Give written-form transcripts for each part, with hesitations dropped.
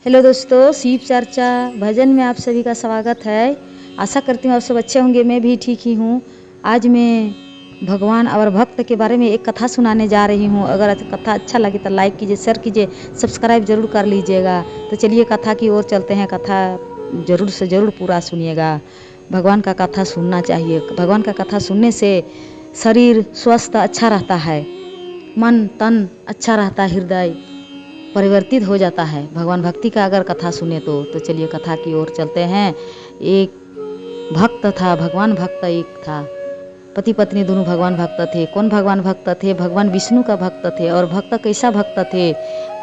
Hello दोस्तों, शिव चर्चा भजन में आप सभी का स्वागत है। आशा करती हूँ आप सब अच्छे होंगे। मैं भी ठीक ही हूँ। आज मैं भगवान और भक्त के बारे में एक कथा सुनाने जा रही हूँ। अगर कथा अच्छा लगे तो लाइक कीजिए, शेयर कीजिए, सब्सक्राइब जरूर कर लीजिएगा। तो चलिए कथा की ओर चलते हैं। कथा जरूर से जरूर पूरा सुनिएगा। भगवान का कथा सुनना चाहिए। भगवान का कथा सुनने से शरीर स्वस्थ अच्छा रहता है, मन तन अच्छा रहता है, हृदय परिवर्तित हो जाता है भगवान भक्ति का अगर कथा सुने तो चलिए कथा की ओर चलते हैं। एक भक्त था, भगवान भक्त एक था। पति पत्नी दोनों भगवान भक्त थे। कौन भगवान भक्त थे? भगवान विष्णु का भक्त थे। और भक्त कैसा भक्त थे?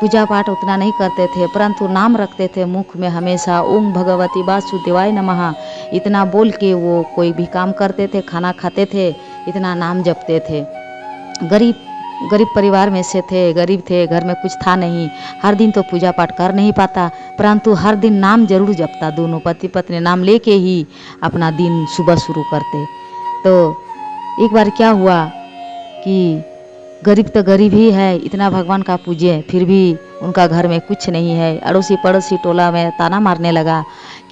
पूजा पाठ उतना नहीं करते थे, परंतु नाम रखते थे मुख में हमेशा, ओम भगवती वासुदेवाय नमः। इतना बोल के वो कोई भी काम करते थे, खाना खाते थे, इतना नाम जपते थे। गरीब परिवार में से थे, गरीब थे, घर में कुछ था नहीं। हर दिन तो पूजा पाठ कर नहीं पाता, परंतु हर दिन नाम जरूर जपता। दोनों पति पत्नी नाम लेके ही अपना दिन सुबह शुरू करते। तो एक बार क्या हुआ कि गरीब तो गरीब ही है, इतना भगवान का पूजे, फिर भी उनका घर में कुछ नहीं है। अड़ोसी पड़ोसी टोला में ताना मारने लगा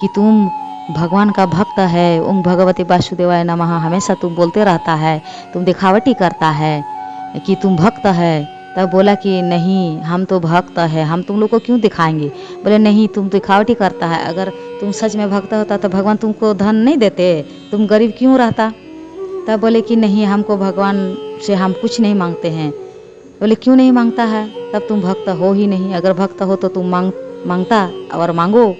कि तुम भगवान का भक्त है, ओम भगवती वासुदेवाय नमः हमेशा तुम बोलते रहता है, तुम दिखावटी करता है कि तुम भक्त है। तब बोला कि नहीं, हम तो भक्त है, हम तुम लोग को क्यों दिखाएंगे। बोले नहीं, तुम दिखावटी करता है। अगर तुम सच में भक्त होता तो भगवान तुमको धन नहीं देते, तुम गरीब क्यों रहता। तब बोले कि नहीं, हमको भगवान से हम कुछ नहीं मांगते हैं। बोले क्यों नहीं मांगता है? तब तुम भक्त हो ही नहीं। अगर भक्त हो तो तुम मांगता और मांगो।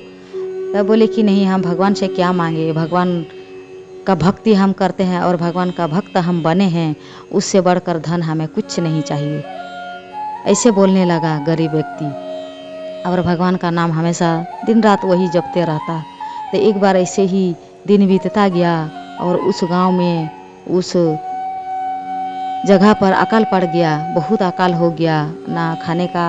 तब बोले कि नहीं, हम भगवान से क्या मांगे, भगवान का भक्ति हम करते हैं और भगवान का भक्त हम बने हैं, उससे बढ़कर धन हमें कुछ नहीं चाहिए। ऐसे बोलने लगा गरीब व्यक्ति, और भगवान का नाम हमेशा दिन रात वही जपते रहता। तो एक बार ऐसे ही दिन बीतता गया और उस गांव में, उस जगह पर अकाल पड़ गया। बहुत अकाल हो गया, ना खाने का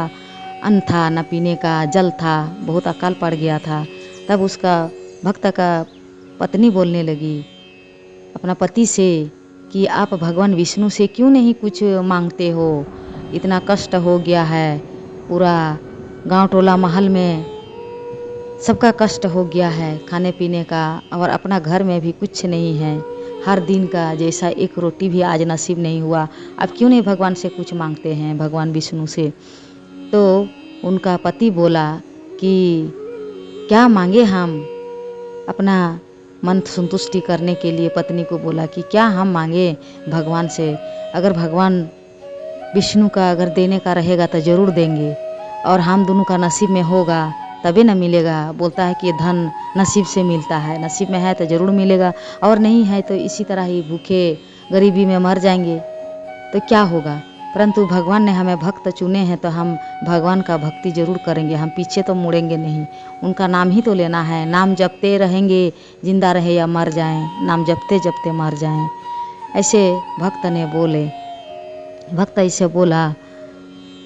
अन्न था, ना पीने का जल था, बहुत अकाल पड़ गया था। तब उसका भक्त का पत्नी बोलने लगी अपना पति से कि आप भगवान विष्णु से क्यों नहीं कुछ मांगते हो? इतना कष्ट हो गया है, पूरा गांव टोला महल में सबका कष्ट हो गया है खाने पीने का, और अपना घर में भी कुछ नहीं है। हर दिन का जैसा एक रोटी भी आज नसीब नहीं हुआ। अब क्यों नहीं भगवान से कुछ मांगते हैं, भगवान विष्णु से। तो उनका पति बोला कि क्या मांगे हम? अपना मन संतुष्टि करने के लिए पत्नी को बोला कि क्या हम मांगे भगवान से? अगर भगवान विष्णु का अगर देने का रहेगा तो ज़रूर देंगे, और हम दोनों का नसीब में होगा तभी न मिलेगा। बोलता है कि धन नसीब से मिलता है, नसीब में है तो ज़रूर मिलेगा, और नहीं है तो इसी तरह ही भूखे गरीबी में मर जाएंगे तो क्या होगा। परंतु भगवान ने हमें भक्त चुने हैं तो हम भगवान का भक्ति जरूर करेंगे, हम पीछे तो मुड़ेंगे नहीं। उनका नाम ही तो लेना है, नाम जपते रहेंगे, जिंदा रहे या मर जाएं, नाम जपते जपते मर जाएं। ऐसे भक्त ने बोले। भक्त ऐसे बोला,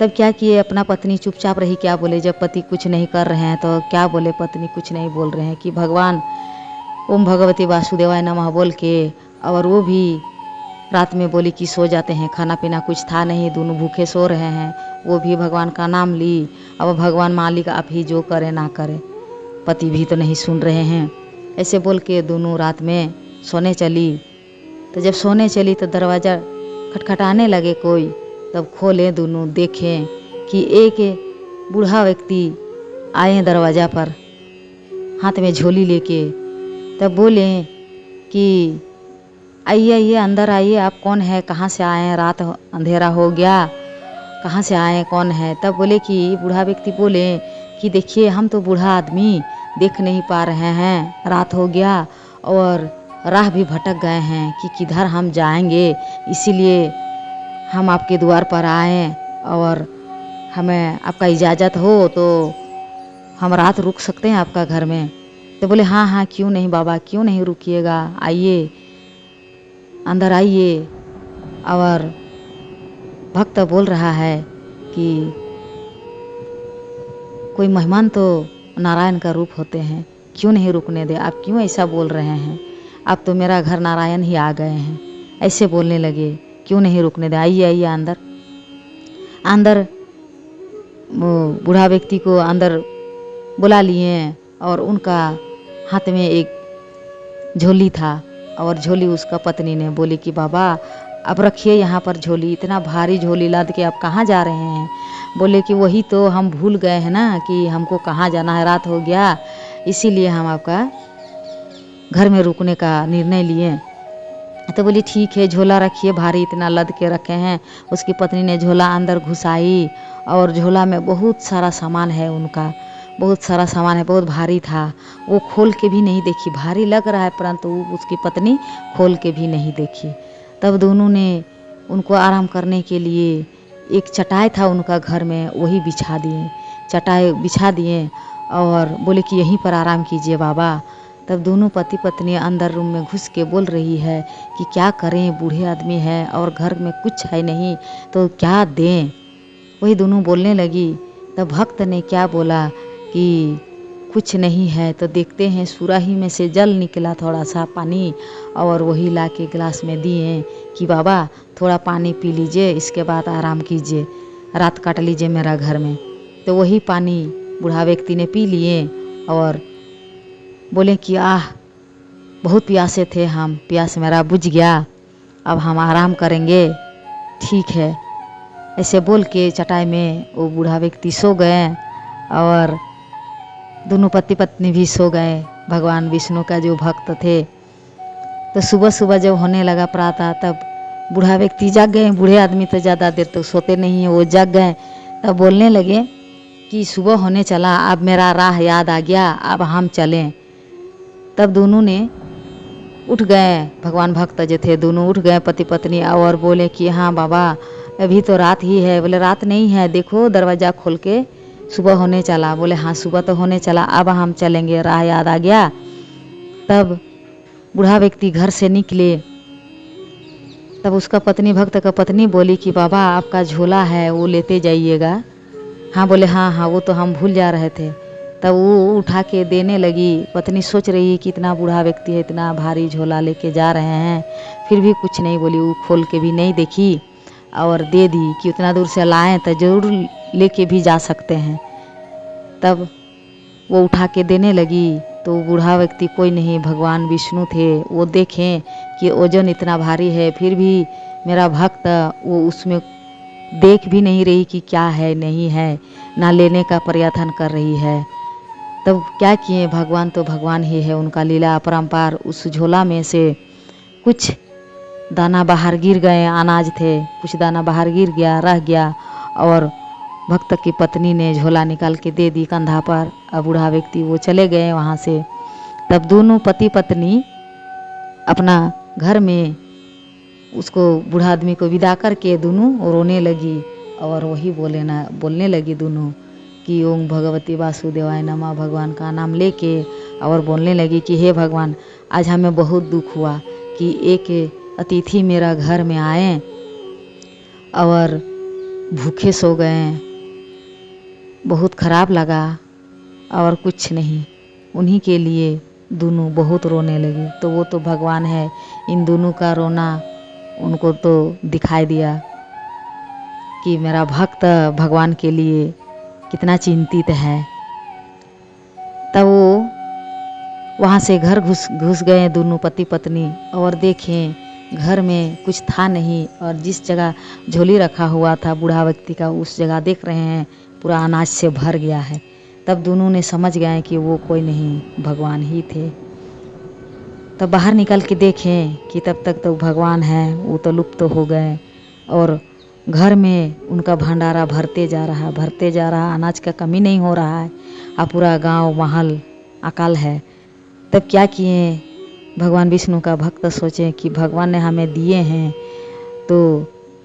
तब क्या किए, अपना पत्नी चुपचाप रही। क्या बोले, जब पति कुछ नहीं कर रहे हैं तो क्या बोले, पत्नी कुछ नहीं बोल रहे हैं कि भगवान ओम भगवती वासुदेवाय नमः बोल के, और वो भी रात में बोली कि सो जाते हैं, खाना पीना कुछ था नहीं, दोनों भूखे सो रहे हैं। वो भी भगवान का नाम ली। अब भगवान मालिक आप ही जो करे ना करे, पति भी तो नहीं सुन रहे हैं। ऐसे बोल के दोनों रात में सोने चली। तो जब सोने चली तो दरवाज़ा खटखटाने लगे कोई। तब खोले दोनों, देखें कि एक बूढ़ा व्यक्ति आए दरवाज़ा पर हाथ में झोली लेके। तब बोले कि आइए आइए, अंदर आइए, आप कौन है, कहाँ से आए हैं, रात अंधेरा हो गया, कहाँ से आए हैं, कौन है। तब बोले कि बूढ़ा व्यक्ति बोले कि देखिए, हम तो बूढ़ा आदमी देख नहीं पा रहे हैं, रात हो गया और राह भी भटक गए हैं कि किधर हम जाएंगे, इसीलिए हम आपके द्वार पर आए, और हमें आपका इजाज़त हो तो हम रात रुक सकते हैं आपका घर में। तो बोले हाँ हाँ, क्यों नहीं बाबा, क्यों नहीं रुकिएगा, आइए अंदर आइए। और भक्त बोल रहा है कि कोई मेहमान तो नारायण का रूप होते हैं, क्यों नहीं रुकने दे, आप क्यों ऐसा बोल रहे हैं, आप तो मेरा घर नारायण ही आ गए हैं। ऐसे बोलने लगे, क्यों नहीं रुकने दे, आइए आइए अंदर। अंदर बूढ़ा व्यक्ति को अंदर बुला लिए और उनका हाथ में एक झोली था और झोली उसका पत्नी ने बोली कि बाबा अब रखिए यहाँ पर झोली, इतना भारी झोली लाद के आप कहाँ जा रहे हैं। बोले कि वही तो हम भूल गए हैं ना कि हमको कहाँ जाना है, रात हो गया, इसीलिए हम आपका घर में रुकने का निर्णय लिए। तो बोली ठीक है, झोला रखिए, भारी इतना लद के रखे हैं। उसकी पत्नी ने झोला अंदर घुसाई और झोला में बहुत सारा सामान है उनका, बहुत सारा सामान है, बहुत भारी था। वो खोल के भी नहीं देखी, भारी लग रहा है परंतु उसकी पत्नी खोल के भी नहीं देखी। तब दोनों ने उनको आराम करने के लिए एक चटाई था उनका घर में, वही बिछा दिए, चटाई बिछा दिए और बोले कि यहीं पर आराम कीजिए बाबा। तब दोनों पति पत्नी अंदर रूम में घुस के बोल रही है कि क्या करें, बूढ़े आदमी है और घर में कुछ है नहीं तो क्या दें। वही दोनों बोलने लगी। तब भक्त ने क्या बोला कि कुछ नहीं है तो देखते हैं, सुराही में से जल निकला थोड़ा सा पानी और वही ला के गिलास में दिए कि बाबा थोड़ा पानी पी लीजिए, इसके बाद आराम कीजिए, रात काट लीजिए मेरा घर में। तो वही पानी बूढ़ा व्यक्ति ने पी लिए और बोले कि बहुत प्यासे थे हम, प्यास मेरा बुझ गया, अब हम आराम करेंगे, ठीक है। ऐसे बोल के चटाई में वो बूढ़ा व्यक्ति सो गए और दोनों पति पत्नी भी सो गए, भगवान विष्णु का जो भक्त थे। तो सुबह सुबह जब होने लगा प्रातः, तब बूढ़ा व्यक्ति जाग गए। बूढ़े आदमी तो ज़्यादा देर तो सोते नहीं है, वो जाग गए। तब बोलने लगे कि सुबह होने चला, अब मेरा राह याद आ गया, अब हम चलें। तब दोनों ने उठ गए, भगवान भक्त जो थे दोनों उठ गए पति पत्नी और बोले कि हाँ बाबा अभी तो रात ही है। बोले रात नहीं है, देखो दरवाज़ा खोल के सुबह होने चला। बोले हाँ सुबह तो होने चला, अब हम चलेंगे, राह याद आ गया। तब बूढ़ा व्यक्ति घर से निकले। तब उसका पत्नी, भक्त का पत्नी बोली कि बाबा आपका झोला है वो लेते जाइएगा। हाँ बोले हाँ हाँ वो तो हम भूल जा रहे थे। तब वो उठा के देने लगी। पत्नी सोच रही कि इतना बूढ़ा व्यक्ति है, इतना भारी झोला लेके जा रहे हैं, फिर भी कुछ नहीं बोली, वो खोल के भी नहीं देखी और दे दी कि उतना दूर से लाएं तो ज़रूर लेके भी जा सकते हैं। तब वो उठा के देने लगी तो बूढ़ा व्यक्ति कोई नहीं, भगवान विष्णु थे। वो देखें कि वजन इतना भारी है, फिर भी मेरा भक्त वो उसमें देख भी नहीं रही कि क्या है नहीं है, ना लेने का प्रयत्न कर रही है। तब क्या किए, भगवान तो भगवान ही है, उनका लीला अपरंपार। उस झोला में से कुछ दाना बाहर गिर गए, अनाज थे, कुछ दाना बाहर गिर गया, रह गया और भक्त की पत्नी ने झोला निकाल के दे दी कंधा पर। अब बूढ़ा व्यक्ति वो चले गए वहाँ से। तब दोनों पति पत्नी अपना घर में उसको बूढ़ा आदमी को विदा करके दोनों रोने लगी और वही बोलने लगी दोनों कि ओम भगवती वासुदेवाय नमः, भगवान का नाम लेके और बोलने लगी कि हे भगवान आज हमें बहुत दुख हुआ कि एक अतिथि मेरा घर में आए और भूखे सो गए, बहुत खराब लगा और कुछ नहीं। उन्हीं के लिए दोनों बहुत रोने लगी। तो वो तो भगवान है, इन दोनों का रोना उनको तो दिखाई दिया कि मेरा भक्त भगवान के लिए कितना चिंतित है। तब वो वहाँ से घर घुस गए दोनों पति पत्नी और देखें घर में कुछ था नहीं और जिस जगह झोली रखा हुआ था बूढ़ा व्यक्ति का, उस जगह देख रहे हैं पूरा अनाज से भर गया है। तब दोनों ने समझ गए कि वो कोई नहीं, भगवान ही थे। तब बाहर निकल के देखें कि तब तक तो भगवान है, वो तो लुप्त हो गए और घर में उनका भंडारा भरते जा रहा, अनाज का कमी नहीं हो रहा है। अब पूरा गांव महल अकाल है। तब क्या किए, भगवान विष्णु का भक्त सोचे कि भगवान ने हमें दिए हैं तो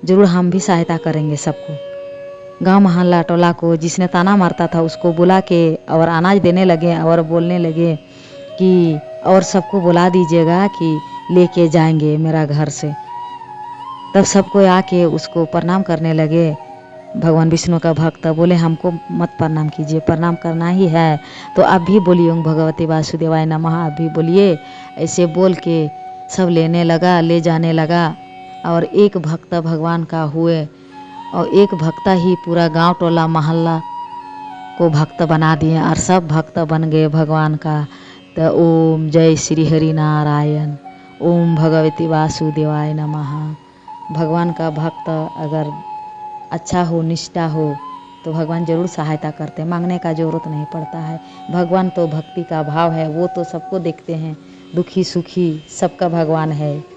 ज़रूर हम भी सहायता करेंगे सबको। गांव मोहल्ला टोला को जिसने ताना मारता था उसको बुला के और अनाज देने लगे और बोलने लगे कि और सबको बुला दीजिएगा कि लेके जाएंगे मेरा घर से। तब सबको आके उसको प्रणाम करने लगे। भगवान विष्णु का भक्त बोले हमको मत प्रणाम कीजिए, प्रणाम करना ही है तो आप भी बोलिए ओम भगवती वासुदेवाय नमः, आप भी बोलिए। ऐसे बोल के सब लेने लगा, ले जाने लगा और एक भक्त भगवान का हुए और एक भक्ता ही पूरा गांव टोला मोहल्ला को भक्त बना दिए और सब भक्त बन गए भगवान का। तो ओम जय श्री हरि नारायण, ओम भगवती वासुदेवाय नमः। भगवान का भक्त अगर अच्छा हो, निष्ठा हो, तो भगवान जरूर सहायता करते हैं, मांगने का जरूरत नहीं पड़ता है। भगवान तो भक्ति का भाव है, वो तो सबको देखते हैं, दुखी सुखी सबका भगवान है।